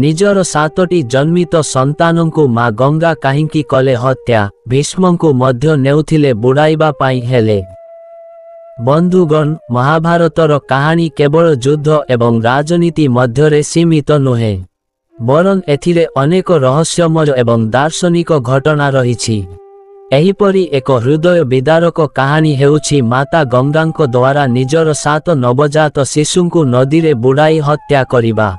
ନିଜର 7ଟି ଜନ୍ମିତ ସନ୍ତାନଙ୍କୁ ମା ଗଙ୍ଗା କାହିଁକି କଲେ ହତ୍ୟା, ଭୀଷ୍ମଙ୍କୁ ମଧ୍ୟ ନେଉଥିଲେ ବୁଡ଼ାଇବା ପାଇଁ ହେଲେ। ବନ୍ଧୁଗଣ, ମହାଭାରତର କାହାଣୀ କେବଳ ଯୁଦ୍ଧ ଏବଂ ରାଜନୀତି ମଧ୍ୟରେ ସୀମିତ ନୁହେଁ, ବରଂ ଏଥିରେ ଅନେକ ରହସ୍ୟମୟ ଏବଂ ଦାର୍ଶନିକ ଘଟଣା ରହିଛି। ଏହିପରି ଏକ ହୃଦୟ ବିଦାରକ କାହାଣୀ ହେଉଛି ମାତା ଗଙ୍ଗାଙ୍କ ଦ୍ୱାରା ନିଜର 7 ନବଜାତ ଶିଶୁଙ୍କୁ ନଦୀରେ ବୁଡ଼ାଇ ହତ୍ୟା କରିବା।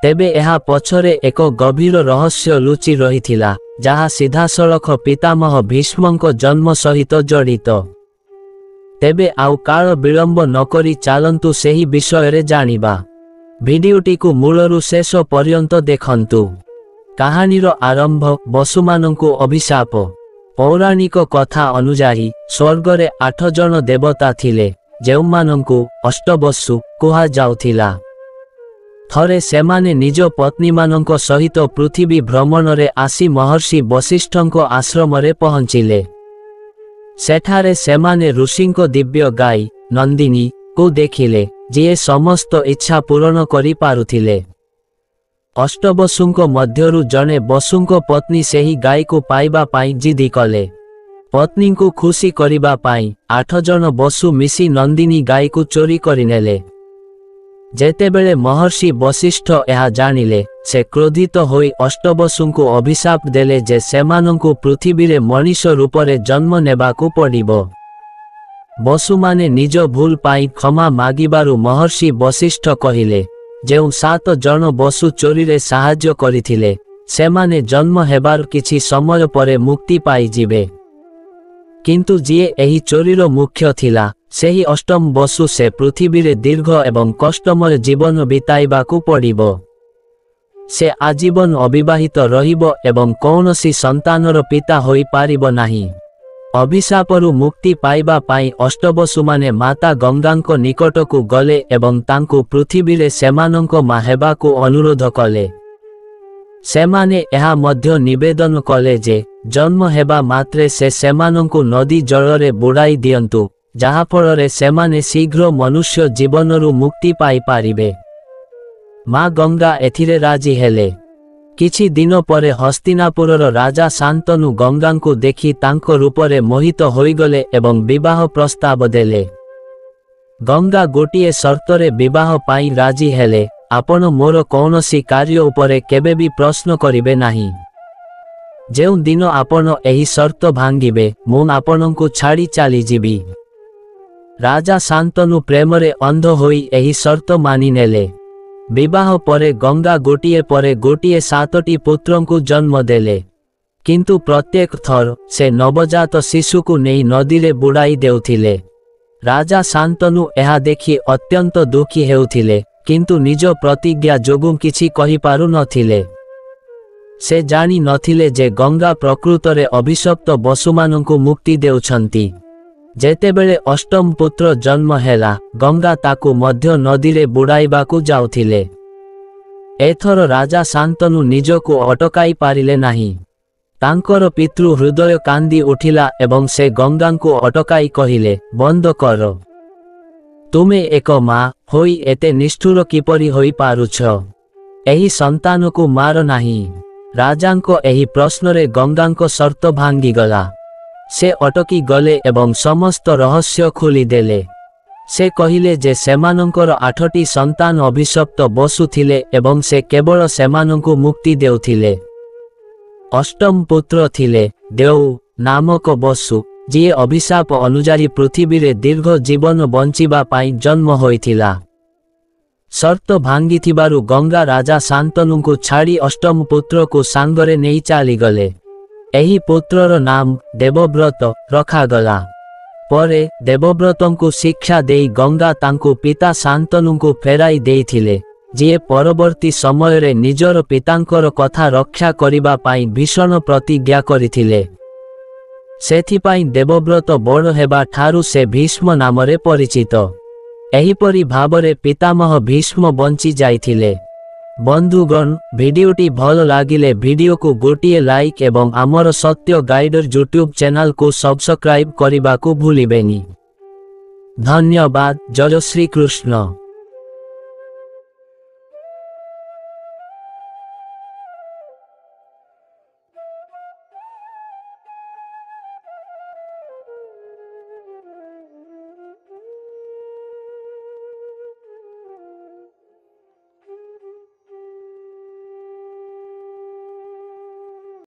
ତେବେ ଏହା ପଛରେ ଏକ ଗଭୀର ରହସ୍ୟ ଲୁଚି ରହିଥିଲା, ଯାହା ସିଧାସଳଖ ପିତାମହ ଭୀଷ୍ମଙ୍କ ଜନ୍ମ ସହିତ ଜଡ଼ିତ। ତେବେ ଆଉ କାଳ ବିଳମ୍ବ ନକରି ଚାଲନ୍ତୁ ସେହି ବିଷୟରେ ଜାଣିବା। ଭିଡିଓଟିକୁ ମୂଳରୁ ଶେଷ ପର୍ଯ୍ୟନ୍ତ ଦେଖନ୍ତୁ। କାହାଣୀର ଆରମ୍ଭ, ବସୁମାନଙ୍କୁ ଅଭିଶାପ। ପୌରାଣିକ କଥା ଅନୁଯାୟୀ ସ୍ୱର୍ଗରେ 8 ଜଣ ଦେବତା ଥିଲେ, ଯେଉଁମାନଙ୍କୁ ଅଷ୍ଟବସୁ କୁହାଯାଉଥିଲା। ଥରେ ସେମାନେ ନିଜ ପତ୍ନୀମାନଙ୍କ ସହିତ ପୃଥିବୀ ଭ୍ରମଣରେ ଆସି ମହର୍ଷି ବଶିଷ୍ଠଙ୍କ ଆଶ୍ରମରେ ପହଞ୍ଚିଲେ। ସେଠାରେ ସେମାନେ ଋଷିଙ୍କ ଦିବ୍ୟ ଗାଈ ନନ୍ଦିନୀକୁ ଦେଖିଲେ, ଯିଏ ସମସ୍ତ ଇଚ୍ଛା ପୂରଣ କରିପାରୁଥିଲେ। ଅଷ୍ଟବସୁଙ୍କ ମଧ୍ୟରୁ ଜଣେ ବସୁଙ୍କ ପତ୍ନୀ ସେହି ଗାଈକୁ ପାଇବା ପାଇଁ ଜିଦି କଲେ। ପତ୍ନୀଙ୍କୁ ଖୁସି କରିବା ପାଇଁ 8 ଜଣ ବସୁ ମିଶି ନନ୍ଦିନୀ ଗାଈକୁ ଚୋରି କରିନେଲେ। ଯେତେବେଳେ ମହର୍ଷି ବଶିଷ୍ଠ ଏହା ଜାଣିଲେ, ସେ କ୍ରୋଧିତ ହୋଇ ଅଷ୍ଟବସୁଙ୍କୁ ଅଭିଶାପ ଦେଲେ ଯେ ସେମାନଙ୍କୁ ପୃଥିବୀରେ ମଣିଷ ରୂପରେ ଜନ୍ମ ନେବାକୁ ପଡ଼ିବ। ବସୁମାନେ ନିଜ ଭୁଲ ପାଇଁ କ୍ଷମା ମାଗିବାରୁ ମହର୍ଷି ବଶିଷ୍ଠ କହିଲେ, ଯେଉଁ 7 ଜଣ ବସୁ ଚୋରିରେ ସାହାଯ୍ୟ କରିଥିଲେ, ସେମାନେ ଜନ୍ମ ହେବାର କିଛି ସମୟ ପରେ ମୁକ୍ତି ପାଇଯିବେ। କିନ୍ତୁ ଯିଏ ଏହି ଚୋରିର ମୁଖ୍ୟ ଥିଲା, ସେହି ଅଷ୍ଟମ ବସୁ ସେ ପୃଥିବୀରେ ଦୀର୍ଘ ଏବଂ କଷ୍ଟମୟ ଜୀବନ ବିତାଇବାକୁ ପଡ଼ିବ। ସେ ଆଜୀବନ ଅବିବାହିତ ରହିବ ଏବଂ କୌଣସି ସନ୍ତାନର ପିତା ହୋଇପାରିବ ନାହିଁ। ଅଭିଶାପରୁ ମୁକ୍ତି ପାଇବା ପାଇଁ ଅଷ୍ଟବସୁମାନେ ମାତା ଗଙ୍ଗାଙ୍କ ନିକଟକୁ ଗଲେ ଏବଂ ତାଙ୍କୁ ପୃଥିବୀରେ ସେମାନଙ୍କ ମା ହେବାକୁ ଅନୁରୋଧ କଲେ। ସେମାନେ ଏହା ମଧ୍ୟ ନିବେଦନ କଲେ ଯେ ଜନ୍ମ ହେବା ମାତ୍ରେ ସେ ସେମାନଙ୍କୁ ନଦୀ ଜଳରେ ବୁଡ଼ାଇ ଦିଅନ୍ତୁ, ଯାହାଫଳରେ ସେମାନେ ଶୀଘ୍ର ମନୁଷ୍ୟ ଜୀବନରୁ ମୁକ୍ତି ପାଇପାରିବେ। ମା ଗଙ୍ଗା ଏଥିରେ ରାଜି ହେଲେ। କିଛି ଦିନ ପରେ ହସ୍ତିନାପୁରର ରାଜା ଶାନ୍ତନୁ ଗଙ୍ଗାଙ୍କୁ ଦେଖି ତାଙ୍କ ରୂପରେ ମୋହିତ ହୋଇଗଲେ ଏବଂ ବିବାହ ପ୍ରସ୍ତାବ ଦେଲେ। ଗଙ୍ଗା ଗୋଟିଏ ସର୍ତ୍ତରେ ବିବାହ ପାଇଁ ରାଜି ହେଲେ, ଆପଣ ମୋର କୌଣସି କାର୍ଯ୍ୟ ଉପରେ କେବେ ବି ପ୍ରଶ୍ନ କରିବେ ନାହିଁ। ଯେଉଁ ଦିନ ଆପଣ ଏହି ସର୍ତ୍ତ ଭାଙ୍ଗିବେ, ମୁଁ ଆପଣଙ୍କୁ ଛାଡ଼ି ଚାଲିଯିବି। ରାଜା ଶାନ୍ତନୁ ପ୍ରେମରେ ଅନ୍ଧ ହୋଇ ଏହି ସର୍ତ୍ତ ମାନିନେଲେ। ବିବାହ ପରେ ଗଙ୍ଗା ଗୋଟିଏ ପରେ ଗୋଟିଏ 7ଟି ପୁତ୍ରଙ୍କୁ ଜନ୍ମ ଦେଲେ। କିନ୍ତୁ ପ୍ରତ୍ୟେକ ଥର ସେ ନବଜାତ ଶିଶୁକୁ ନେଇ ନଦୀରେ ବୁଡ଼ାଇ ଦେଉଥିଲେ। ରାଜା ଶାନ୍ତନୁ ଏହା ଦେଖି ଅତ୍ୟନ୍ତ ଦୁଃଖୀ ହେଉଥିଲେ, କିନ୍ତୁ ନିଜ ପ୍ରତିଜ୍ଞା ଯୋଗୁଁ କିଛି କହିପାରୁ ନଥିଲେ। ସେ ଜାଣି ନଥିଲେ ଯେ ଗଙ୍ଗା ପ୍ରକୃତରେ ଅଭିଶପ୍ତ ବସୁମାନଙ୍କୁ ମୁକ୍ତି ଦେଉଛନ୍ତି। ଯେତେବେଳେ ଅଷ୍ଟମ ପୁତ୍ର ଜନ୍ମ ହେଲା, ଗଙ୍ଗା ତାକୁ ମଧ୍ୟ ନଦୀରେ ବୁଡ଼ାଇବାକୁ ଯାଉଥିଲେ। ଏଥର ରାଜା ଶାନ୍ତନୁ ନିଜକୁ ଅଟକାଇ ପାରିଲେ ନାହିଁ। ତାଙ୍କର ପିତୃ ହୃଦୟ କାନ୍ଦି ଉଠିଲା ଏବଂ ସେ ଗଙ୍ଗାଙ୍କୁ ଅଟକାଇ କହିଲେ, ବନ୍ଦ କର। ତୁମେ ଏକ ମା ହୋଇ ଏତେ ନିଷ୍ଠୁର କିପରି ହୋଇପାରୁଛ? ଏହି ସନ୍ତାନକୁ ମାର ନାହିଁ। ରାଜାଙ୍କ ଏହି ପ୍ରଶ୍ନରେ ଗଙ୍ଗାଙ୍କ ସର୍ତ୍ତ ଭାଙ୍ଗିଗଲା। ସେ ଅଟକି ଗଲେ ଏବଂ ସମସ୍ତ ରହସ୍ୟ ଖୋଲିଦେଲେ। ସେ କହିଲେ ଯେ ସେମାନଙ୍କର 8ଟି ସନ୍ତାନ ଅଭିଶପ୍ତ ବସୁ ଥିଲେ ଏବଂ ସେ କେବଳ ସେମାନଙ୍କୁ ମୁକ୍ତି ଦେଉଥିଲେ। ଅଷ୍ଟମ ପୁତ୍ର ଥିଲେ ଦେଉ ନାମକ ବସୁ, ଯିଏ ଅଭିଶାପ ଅନୁଯାୟୀ ପୃଥିବୀରେ ଦୀର୍ଘ ଜୀବନ ବଞ୍ଚିବା ପାଇଁ ଜନ୍ମ ହୋଇଥିଲା। ସର୍ତ୍ତ ଭାଙ୍ଗିଥିବାରୁ ଗଙ୍ଗା ରାଜା ଶାନ୍ତନୁଙ୍କୁ ଛାଡ଼ି ଅଷ୍ଟମ ପୁତ୍ରକୁ ସାଙ୍ଗରେ ନେଇ ଚାଲିଗଲେ। ଏହି ପୁତ୍ରର ନାମ ଦେବବ୍ରତ ରଖାଗଲା। ପରେ ଦେବବ୍ରତଙ୍କୁ ଶିକ୍ଷା ଦେଇ ଗଙ୍ଗା ତାଙ୍କୁ ପିତା ଶାନ୍ତନୁଙ୍କୁ ଫେରାଇ ଦେଇଥିଲେ, ଯିଏ ପରବର୍ତ୍ତୀ ସମୟରେ ନିଜର ପିତାଙ୍କର କଥା ରକ୍ଷା କରିବା ପାଇଁ ଭୀଷଣ ପ୍ରତିଜ୍ଞା କରିଥିଲେ। ସେଥିପାଇଁ ଦେବବ୍ରତ ବଡ଼ ହେବା ଠାରୁ ସେ ଭୀଷ୍ମ ନାମରେ ପରିଚିତ। ଏହିପରି ଭାବରେ ପିତାମହ ଭୀଷ୍ମ ବଞ୍ଚି ଯାଇଥିଲେ। ବନ୍ଧୁଗଣ, ଭିଡିଓଟି ଭଲ ଲାଗିଲେ ଭିଡିଓକୁ ଗୋଟିଏ ଲାଇକ୍ ଏବଂ ଆମର ସତ୍ୟ ଗାଇଡର ୟୁଟ୍ୟୁବ ଚ୍ୟାନେଲକୁ ସବସ୍କ୍ରାଇବ କରିବାକୁ ଭୁଲିବେନି। ଧନ୍ୟବାଦ। ଜୟ ଶ୍ରୀ କୃଷ୍ଣ।